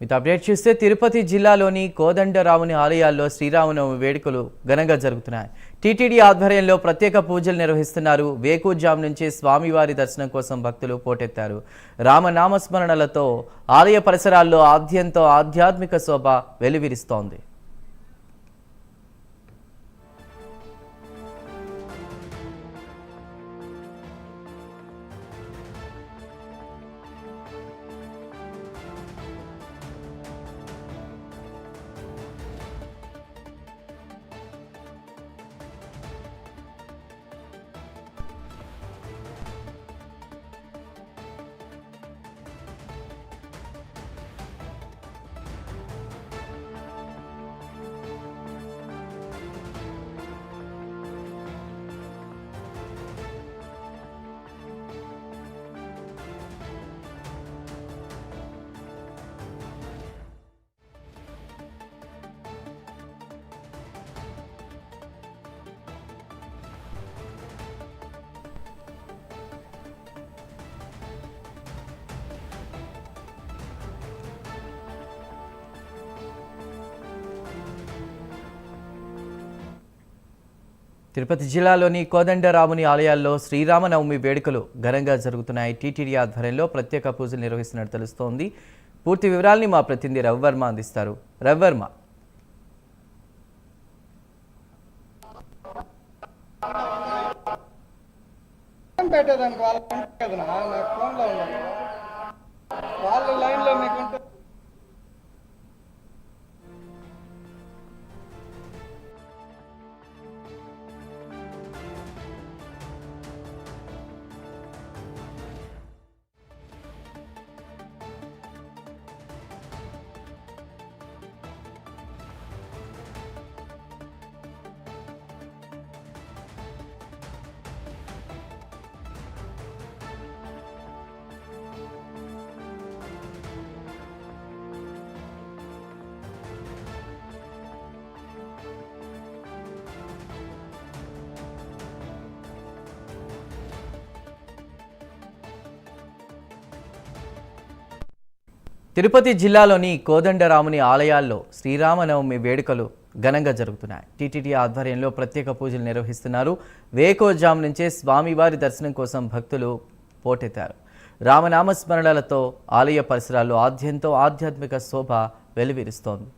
మీతో అప్డేట్ చూస్తే తిరుపతి జిల్లాలోని కోదండరాముని ఆలయాల్లో శ్రీరామనవమి వేడుకలు ఘనంగా జరుగుతున్నాయి. టీటీడీ ఆధ్వర్యంలో ప్రత్యేక పూజలు నిర్వహిస్తున్నారు. వేకువజాము నుంచి స్వామివారి దర్శనం కోసం భక్తులు పోటెత్తారు. రామనామస్మరణలతో ఆలయ పరిసరాల్లో ఆద్యంతో ఆధ్యాత్మిక శోభ వెలువరిస్తోంది. తిరుపతి జిల్లాలోని కోదండరాముని ఆలయాల్లో శ్రీరామనవమి వేడుకలు ఘనంగా జరుగుతున్నాయి. టీటీడీ ఆధ్వర్యంలో ప్రత్యేక పూజలు నిర్వహిస్తున్నట్టు తెలుస్తోంది. పూర్తి వివరాల్ని మా ప్రతినిధి రవివర్మ అందిస్తారు. రవివర్మ, తిరుపతి జిల్లాలోని కోదండరాముని ఆలయాల్లో శ్రీరామనవమి వేడుకలు ఘనంగా జరుగుతున్నాయి. టీటీడీ ఆధ్వర్యంలో ప్రత్యేక పూజలు నిర్వహిస్తున్నారు. వేకువజాము నుంచే స్వామివారి దర్శనం కోసం భక్తులు పోటెత్తారు. రామనామస్మరణలతో ఆలయ పరిసరాల్లో ఆద్యంతో ఆధ్యాత్మిక శోభ వెలువరిస్తోంది.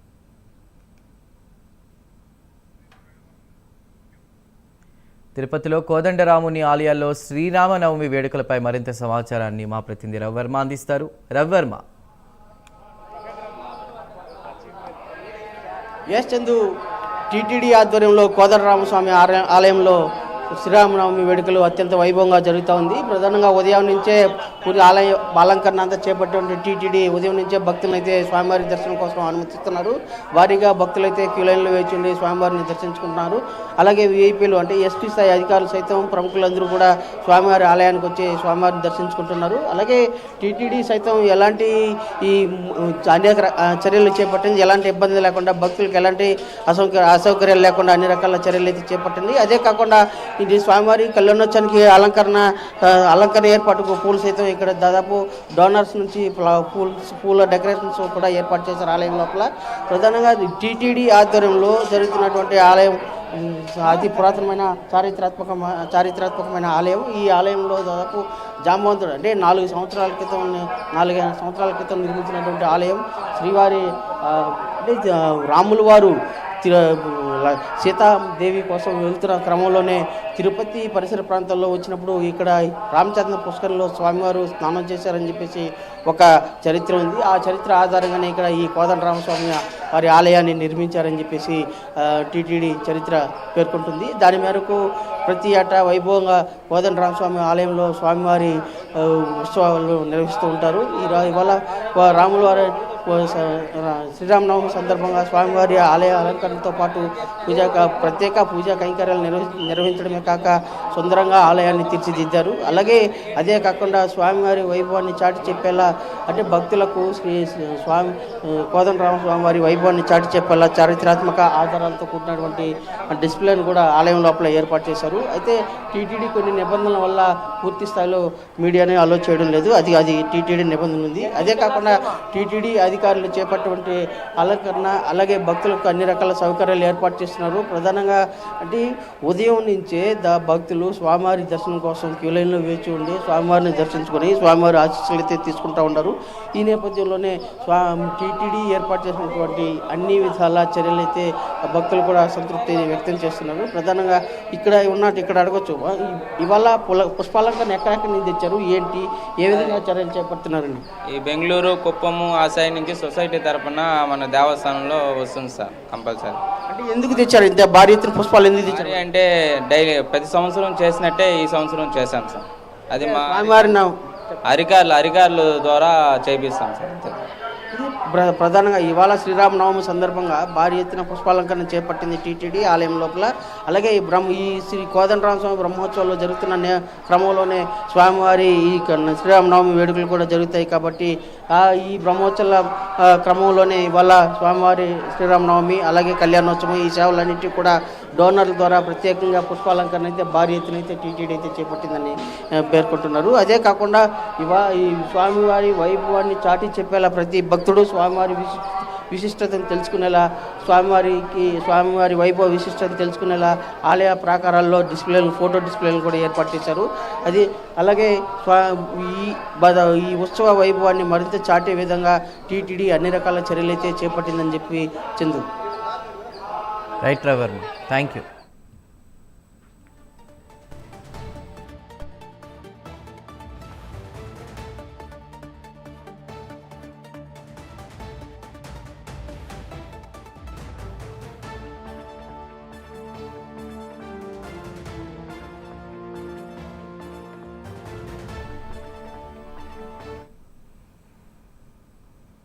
తిరుపతిలో కోదండరాముని ఆలయాల్లో శ్రీరామనవమి వేడుకలపై మరింత సమాచారాన్ని మా ప్రతినిధి రవివర్మ అందిస్తారు. రవివర్మ, ఎస్ చందు, టీటీడీ ఆధ్వర్యంలో కోదండరామస్వామి ఆలయంలో శ్రీరామనవమి వేడుకలు అత్యంత వైభవంగా జరుగుతూ ఉంది. ప్రధానంగా ఉదయం నుంచే పూర్తి ఆలయ అలంకరణ అంతా చేపట్టిన టీటీడీ ఉదయం నుంచే భక్తులను అయితే స్వామివారి దర్శనం కోసం అనుమతిస్తున్నారు. భారీగా భక్తులైతే క్యూ లైన్లో వేచి ఉండి స్వామివారిని దర్శించుకుంటున్నారు. అలాగే వీఐపీలు అంటే ఎస్పీ స్థాయి అధికారులు సైతం ప్రముఖులందరూ కూడా స్వామివారి ఆలయానికి వచ్చి స్వామివారిని దర్శించుకుంటున్నారు. అలాగే టీటీడీ సైతం ఎలాంటి ఈ అనేక చర్యలు చేపట్టింది, ఎలాంటి ఇబ్బంది లేకుండా భక్తులకు ఎలాంటి అసౌకర్యాలు లేకుండా అన్ని రకాల చర్యలు అయితే చేపట్టింది. అదే కాకుండా ఇది స్వామివారి కళ్యాణోత్సవానికి అలంకరణ ఏర్పాటుకు పూలు సైతం ఇక్కడ దాదాపు డోనర్స్ నుంచి పూల డెకరేషన్స్ కూడా ఏర్పాటు చేశారు ఆలయం లోపల. ప్రధానంగా టీటీడీ ఆధ్వర్యంలో జరుగుతున్నటువంటి ఆలయం అతి పురాతనమైన చారిత్రాత్మకమైన ఆలయం. ఈ ఆలయంలో దాదాపు జాంబవంతుడు అంటే 4 సంవత్సరాల క్రితం నిర్మించినటువంటి ఆలయం. శ్రీవారి అంటే రాములు వారు సీతాదేవి కోసం వెళ్తున్న క్రమంలోనే తిరుపతి పరిసర ప్రాంతాల్లో వచ్చినప్పుడు ఇక్కడ రామచంద్ర పుష్కరంలో స్వామివారు స్నానం చేశారని చెప్పేసి ఒక చరిత్ర ఉంది. ఆ చరిత్ర ఆధారంగానే ఇక్కడ ఈ కోదండరామస్వామి వారి ఆలయాన్ని నిర్మించారని చెప్పేసి టీటీడీ చరిత్ర పేర్కొంటుంది. దాని మేరకు ప్రతి ఏటా వైభవంగా కోదండరామస్వామి ఆలయంలో స్వామివారి ఉత్సవాలు నిర్వహిస్తూ ఉంటారు. ఇవాళ రాముల వారి శ్రీరామనవమి సందర్భంగా స్వామివారి ఆలయ అలంకరణతో పాటు ప్రత్యేక పూజా కైంకర్యాలు నిర్వహించడమే కాక సుందరంగా ఆలయాన్ని తీర్చిదిద్దారు. అలాగే అదే కాకుండా స్వామివారి వైభవాన్ని చాటి చెప్పేలా అంటే భక్తులకు కోదండరామస్వామి వారి వైభవాన్ని చాటి చెప్పేలా చారిత్రాత్మక ఆధారాలతో కూడినటువంటి డిస్ప్లేను కూడా ఆలయం లోపల ఏర్పాటు చేశారు. అయితే టీటీడీ కొన్ని నిబంధనల వల్ల పూర్తి స్థాయిలో మీడియాని అలో చేయడం లేదు. అది టీటీడీ నిబంధన ఉంది. అదే కాకుండా టీటీడీ అధికారులు చేపట్టినటువంటి అలంకరణ అలాగే భక్తులకు అన్ని రకాల సౌకర్యాలు ఏర్పాటు చేస్తున్నారు. ప్రధానంగా అంటే ఉదయం నుంచే భక్తులు స్వామివారి దర్శనం కోసం క్యూ లైన్లో వేచి ఉండి స్వామివారిని దర్శించుకొని స్వామివారి ఆశీస్సులు అయితే తీసుకుంటూ ఉన్నారు. ఈ నేపథ్యంలోనే టీటీడీ ఏర్పాటు చేసినటువంటి అన్ని విధాల చర్యలు అయితే భక్తులు కూడా సంతృప్తి వ్యక్తం చేస్తున్నారు. ప్రధానంగా ఇక్కడ అడగొచ్చు, ఇవాళ పుష్పాలంకరణ ఎక్కడెక్కడి నుంచి తెచ్చారు, ఏంటి, ఏ విధంగా చర్యలు చేపడుతున్నారండి? ఈ బెంగళూరు కుప్పము ఆ సైడ్ నుంచి సొసైటీ తరపున మన దేవస్థానంలో వస్తుంది సార్ కంపల్సరీ. అంటే ఎందుకు తెచ్చారు ఇంత భారీ ఎత్తున పుష్పాలు ఎందుకు తెచ్చారు? అంటే డైలీ ప్రతి సంవత్సరం చేసినట్టే ఈ సంవత్సరం చేశాం సార్. అది మా అధికారుల ద్వారా చేపిస్తాం సార్. ప్రధానంగా ఇవాళ శ్రీరామనవమి సందర్భంగా భారీ ఎత్తున పుష్పాలంకరణ చేపట్టింది టీటీడీ ఆలయం లోపల. అలాగే ఈ శ్రీ కోదండరామ స్వామి బ్రహ్మోత్సవాల్లో జరుగుతున్న క్రమంలోనే స్వామివారి ఈ శ్రీరామనవమి వేడుకలు కూడా జరుగుతాయి కాబట్టి ఈ బ్రహ్మోత్సవాల క్రమంలోనే ఇవాళ స్వామివారి శ్రీరామనవమి అలాగే కళ్యాణోత్సవం ఈ సేవలన్నింటినీ కూడా డోనర్ల ద్వారా ప్రత్యేకంగా పుష్పాలంకరణ అయితే భారీ ఎత్తున అయితే టీటీడీ అయితే చేపట్టిందని పేర్కొంటున్నారు. అదే కాకుండా ఈ స్వామివారి వైభవాన్ని చాటి చెప్పేలా ప్రతి భక్తుడు స్వామివారి విశిష్టతను తెలుసుకునేలా స్వామివారి వైభవ విశిష్టతను తెలుసుకునేలా ఆలయ ప్రాకారాల్లో ఫోటో డిస్ప్లేలు కూడా ఏర్పాటు చేశారు. అది అలాగే ఈ ఉత్సవ వైభవాన్ని మరింత చాటే విధంగా టీటీడీ అన్ని రకాల చర్యలు అయితే చేపట్టిందని చెప్పి Chandu. Right driver, thank you.